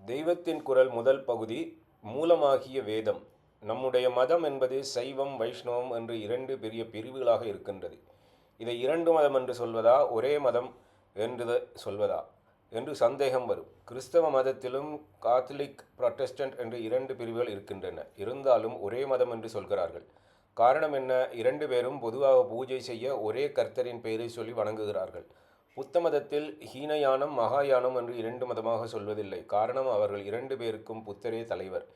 தெய்வத்தின் குரல் முதல் பகுதி மூலமாகிய வேதம். நம்முடைய மதம் என்பது சைவம் வைஷ்ணவம் என்று இரண்டு பெரிய பிரிவுகளாக இருக்கின்றது. இதை இரண்டு மதம் என்று சொல்வதா ஒரே மதம் என்று சொல்வதா என்று சந்தேகம் வரும். கிறிஸ்தவ மதத்திலும் காத்தலிக் புரொட்டஸ்டன்ட் என்று இரண்டு பிரிவுகள் இருக்கின்றன. இருந்தாலும் ஒரே மதம் என்று சொல்கிறார்கள். காரணம் என்ன? இரண்டு பேரும் பொதுவாக பூஜை செய்ய ஒரே கர்த்தரின் பெயரை சொல்லி வணங்குகிறார்கள். புத்த மதத்தில் ஹீனயானம் மகாயானம் என்று இரண்டு மதமாக சொல்வதில்லை. காரணம், அவர்கள் இரண்டு பேருக்கும் புத்தரே தலைவர்.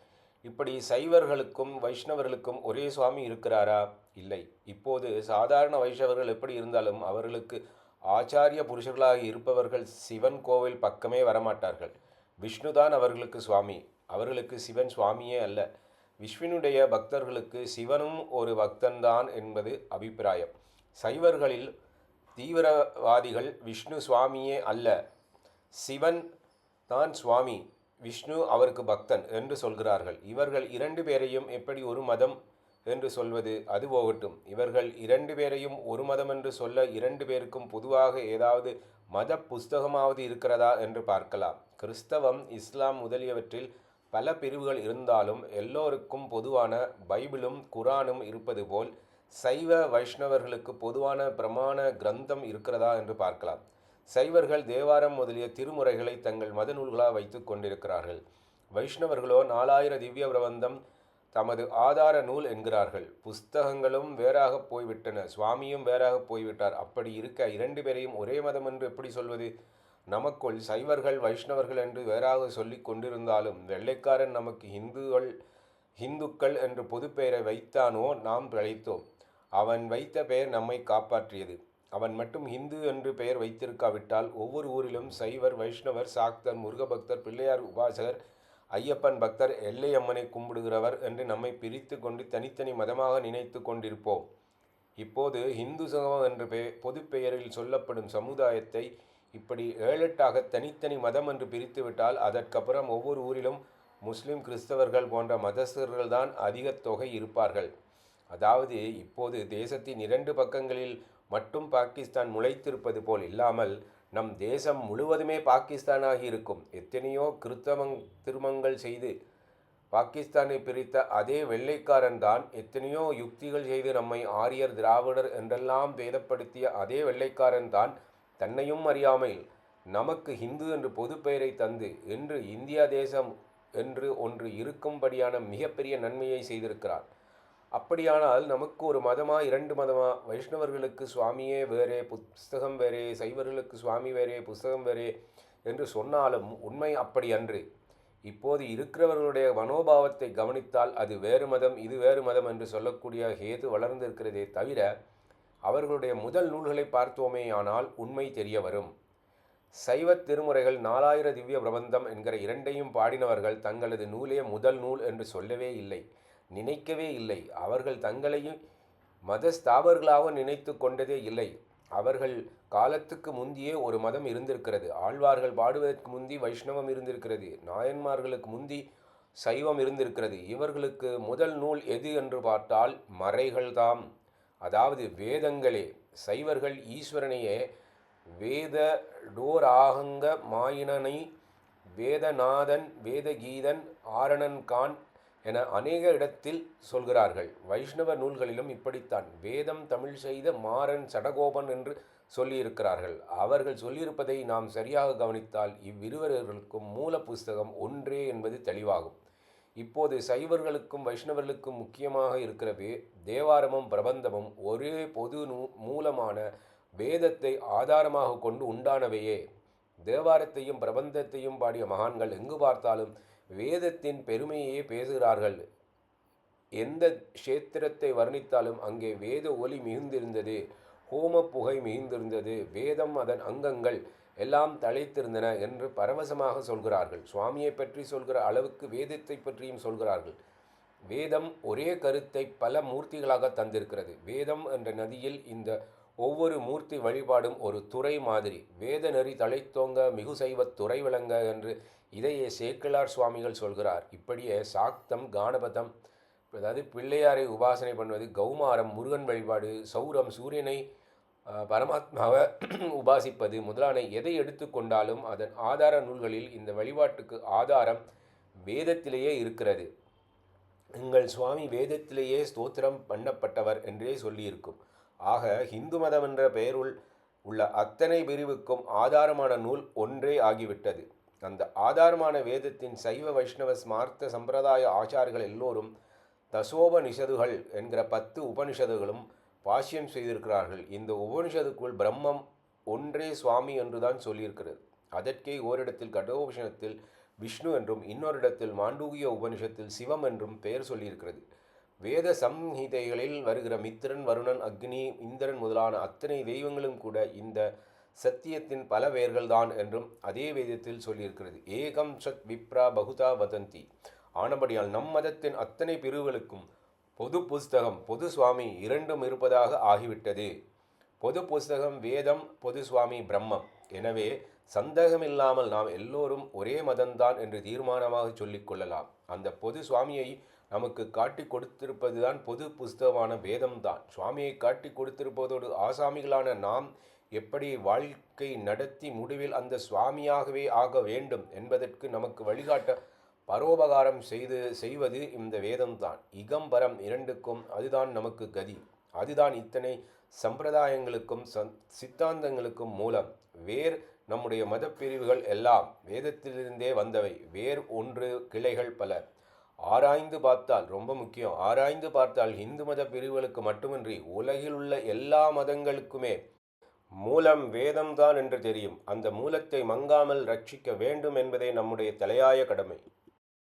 இப்படி சைவர்களுக்கும் வைஷ்ணவர்களுக்கும் ஒரே சுவாமி இருக்கிறாரா? இல்லை. இப்போது சாதாரண வைஷ்ணவர்கள் எப்படி இருந்தாலும் அவர்களுக்கு ஆச்சாரிய புருஷர்களாக இருப்பவர்கள் சிவன் கோவில் பக்கமே வரமாட்டார்கள். விஷ்ணுதான் அவர்களுக்கு சுவாமி. அவர்களுக்கு சிவன் சுவாமியே அல்ல. விஷ்ணுனுடைய பக்தர்களுக்கு சிவனும் ஒரு பக்தன்தான் என்பது அபிப்பிராயம். சைவர்களில் தீவிரவாதிகள் விஷ்ணு சுவாமியே அல்ல, சிவன் தான் சுவாமி, விஷ்ணு அவருக்கு பக்தன் என்று சொல்கிறார்கள். இவர்கள் இரண்டு பேரையும் எப்படி ஒரு மதம் என்று சொல்வது? அது போகட்டும். இவர்கள் இரண்டு பேரையும் ஒரு மதம் என்று சொல்ல இரண்டு பேருக்கும் பொதுவாக ஏதாவது மத புஸ்தகமாவது இருக்கிறதா என்று பார்க்கலாம். கிறிஸ்தவம், இஸ்லாம் முதலியவற்றில் பல பிரிவுகள் இருந்தாலும் எல்லோருக்கும் பொதுவான பைபிளும் குரானும் இருப்பது போல் சைவ வைஷ்ணவர்களுக்கு பொதுவான பிரமாண கிரந்தம் இருக்கிறதா என்று பார்க்கலாம். சைவர்கள் தேவாரம் முதலிய திருமுறைகளை தங்கள் மத நூல்களாக வைத்து கொண்டிருக்கிறார்கள். வைஷ்ணவர்களோ 4000 திவ்ய பிரபந்தம் தமது ஆதார நூல் என்கிறார்கள். புஸ்தகங்களும் வேறாக போய்விட்டன, சுவாமியும் வேறாக போய்விட்டார். அப்படி இருக்க இரண்டு பேரையும் ஒரே மதம் என்று எப்படி சொல்வது? நமக்குள் சைவர்கள் வைஷ்ணவர்கள் என்று வேறாக சொல்லி கொண்டிருந்தாலும் வெள்ளைக்காரன் நமக்கு இந்துக்கள் என்று பொது பெயரை வைத்தானோ நாம் பிழைத்தோம். அவன் வைத்த பெயர் நம்மை காப்பாற்றியது. அவன் மட்டும் ஹிந்து என்று பெயர் வைத்திருக்காவிட்டால் ஒவ்வொரு ஊரிலும் சைவர், வைஷ்ணவர், சாக்தர், முருகபக்தர், பிள்ளையார் உபாசகர், ஐயப்பன் பக்தர், எல்லையம்மனை கும்பிடுகிறவர் என்று நம்மை பிரித்து கொண்டு தனித்தனி மதமாக நினைத்து கொண்டிருப்போம். இப்போது ஹிந்து சமூகம் என்ற பொது பெயரில் சொல்லப்படும் சமுதாயத்தை இப்படி 7-8ஆக தனித்தனி மதம் என்று பிரித்துவிட்டால் அதற்கப்புறம் ஒவ்வொரு ஊரிலும் முஸ்லிம், கிறிஸ்தவர்கள் போன்ற மதஸ்தர்கள்தான் அதிக தொகை இருப்பார்கள். அதாவது இப்போது தேசத்தின் 2 பக்கங்களில் மட்டும் பாகிஸ்தான் முளைத்திருப்பது போல் இல்லாமல் நம் தேசம் முழுவதுமே பாகிஸ்தானாகி இருக்கும். எத்தனையோ திருமங்கள் செய்து பாகிஸ்தானை பிரித்த அதே வெள்ளைக்காரன் தான் எத்தனையோ யுக்திகள் செய்து நம்மை ஆரியர், திராவிடர் என்றெல்லாம் வேதப்படுத்திய அதே வெள்ளைக்காரன் தான் தன்னையும் அறியாமல் நமக்கு ஹிந்து என்று பொது பெயரை தந்து என்று இந்தியா தேசம் என்று ஒன்று இருக்கும்படியான மிகப்பெரிய நன்மையை செய்திருக்கிறார். அப்படியானால் நமக்கு ஒரு மதமா, 2 மதமா? வைஷ்ணவர்களுக்கு சுவாமியே வேறே, புஸ்தகம் வேறே, சைவர்களுக்கு சுவாமி வேறே, புஸ்தகம் வேறே என்று சொன்னாலும் உண்மை அப்படி அன்று. இப்போது இருக்கிறவர்களுடைய மனோபாவத்தை கவனித்தால் அது வேறு மதம், இது வேறு மதம் என்று சொல்லக்கூடிய ஹேது வளர்ந்திருக்கிறதே தவிர அவர்களுடைய முதல் நூல்களை பார்த்தோமேயானால் உண்மை தெரிய வரும். சைவ திருமுறைகள் 4000 திவ்ய பிரபந்தம் என்கிற இரண்டையும் பாடினவர்கள் தங்களது நூலே முதல் நூல் என்று சொல்லவே இல்லை, நினைக்கவே இல்லை. அவர்கள் தங்களையும் மதஸ்தாபர்களாக நினைத்து கொண்டதே இல்லை. அவர்கள் காலத்துக்கு முந்தியே ஒரு மதம் இருந்திருக்கிறது. ஆழ்வார்கள் பாடுவதற்கு முந்தி வைஷ்ணவம் இருந்திருக்கிறது. நாயன்மார்களுக்கு முந்தி சைவம் இருந்திருக்கிறது. இவர்களுக்கு முதல் நூல் எது என்று பார்த்தால் மறைகள்தாம், அதாவது வேதங்களே. சைவர்கள் ஈஸ்வரனையே வேத டோராகங்க மாயினனை, வேதநாதன், வேதகீதன், ஆரணன்கான் என அநேக இடத்தில் சொல்கிறார்கள். வைஷ்ணவ நூல்களிலும் இப்படித்தான் வேதம் தமிழ் செய்த மாறன் சடகோபன் என்று சொல்லியிருக்கிறார்கள். அவர்கள் சொல்லியிருப்பதை நாம் சரியாக கவனித்தால் இவ்விருவர்களுக்கும் மூல புஸ்தகம் ஒன்றே என்பது தெளிவாகும். இப்போது சைவர்களுக்கும் வைஷ்ணவர்களுக்கும் முக்கியமாக இருக்கிற தேவாரமும் பிரபந்தமும் ஒரே பொது மூலமான வேதத்தை ஆதாரமாக கொண்டு உண்டானவையே. தேவாரத்தையும் பிரபந்தத்தையும் பாடிய மகான்கள் எங்கு பார்த்தாலும் வேதத்தின் பெருமையே பேசுகிறார்கள். எந்த க்ஷேத்திரத்தை வர்ணித்தாலும் அங்கே வேத ஒலி மிகுந்திருந்தது, ஹோம புகை மிகுந்திருந்தது, வேதம் அதன் அங்கங்கள் எல்லாம் தழைத்திருந்தன என்று பரவசமாக சொல்கிறார்கள். சுவாமியை பற்றி சொல்கிற அளவுக்கு வேதத்தை பற்றியும் சொல்கிறார்கள். வேதம் ஒரே கருத்தை பல மூர்த்திகளாக தந்திருக்கிறது. வேதம் என்ற நதியில் இந்த ஒவ்வொரு மூர்த்தி வழிபாடும் ஒரு துறை மாதிரி. வேத நெறி தழைத்தோங்க மிகு சைவத் துறை விளங்க என்று இதையே சேக்கிழார் சுவாமிகள் சொல்கிறார். இப்படியே சாக்தம், கானபதம், அதாவது பிள்ளையாரை உபாசனை பண்ணுவது, கௌமாரம் முருகன் வழிபாடு, சௌரம் சூரியனை பரமாத்மாவை உபாசிப்பது முதலான எதை எடுத்துக்கொண்டாலும் அதன் ஆதார நூல்களில் இந்த வழிபாட்டுக்கு ஆதாரம் வேதத்திலேயே இருக்கிறது. எங்கள் சுவாமி வேதத்திலேயே ஸ்தோத்திரம் பண்ணப்பட்டவர் என்றே சொல்லியிருக்கும். ஆக ஹிந்து மதம் என்ற பெயருள் உள்ள அத்தனை பிரிவுக்கும் ஆதாரமான நூல் ஒன்றே ஆகிவிட்டது. அந்த ஆதாரமான வேதத்தின் சைவ வைஷ்ணவ ஸ்மார்த்த சம்பிரதாய ஆச்சார்கள் எல்லோரும் தசோபனிஷதுகள் என்கிற 10 உபனிஷதுகளும் பாஷ்யம் செய்திருக்கிறார்கள். இந்த உபனிஷதுக்குள் பிரம்மம் ஒன்றே சுவாமி என்றுதான் சொல்லியிருக்கிறது. அதற்கே ஓரிடத்தில் கடோபனிஷத்தில் விஷ்ணு என்றும் இன்னொரு இடத்தில் மாண்டூகிய உபனிஷத்தில் சிவம் என்றும் பெயர் சொல்லியிருக்கிறது. வேத சம்ஹிதைகளில் வருகிற மித்திரன், வருணன், அக்னி, இந்திரன் முதலான அத்தனை தெய்வங்களும் கூட இந்த சத்தியத்தின் பல பெயர்கள்தான் என்றும் அதே வேதத்தில் சொல்லியிருக்கிறது. ஏகம் சத் விப்ரா பகுதா வதந்தி. ஆனபடியால் நம் மதத்தின் அத்தனை பிரிவுகளுக்கும் பொது புஸ்தகம், பொது சுவாமி இரண்டும் இருப்பதாக ஆகிவிட்டது. பொது புஸ்தகம் வேதம், பொது சுவாமி பிரம்மம். எனவே சந்தேகமில்லாமல் நாம் எல்லோரும் ஒரே மதம்தான் என்று தீர்மானமாக சொல்லிக்கொள்ளலாம். அந்த பொது சுவாமியை நமக்கு காட்டி கொடுத்திருப்பதுதான் பொது புஸ்தகமான வேதம்தான். சுவாமியை காட்டி கொடுத்திருப்பதோடு ஆசாமிகளான நாம் எப்படி வாழ்க்கை நடத்தி முடிவில் அந்த சுவாமியாகவே ஆக வேண்டும் என்பதற்கு நமக்கு வழிகாட்ட பரோபகாரம் செய்வது இந்த வேதம்தான். இகம்பரம் இரண்டுக்கும் அதுதான் நமக்கு கதி. அதுதான் இத்தனை சம்பிரதாயங்களுக்கும் சித்தாந்தங்களுக்கும் மூலம். வேர் நம்முடைய மதப்பிரிவுகள் எல்லாம் வேதத்திலிருந்தே வந்தவை. வேர் ஒன்று, கிளைகள் பல. ஆராய்ந்து பார்த்தால், ரொம்ப முக்கியம், ஆராய்ந்து பார்த்தால் இந்து மத பிரிவுகளுக்கு மட்டுமின்றி உலகில் உள்ள எல்லா மதங்களுக்குமே மூலம் வேதம்தான் என்று தெரியும். அந்த மூலத்தை மங்காமல் ரட்சிக்க வேண்டும் என்பதே நம்முடைய தலையாய கடமை.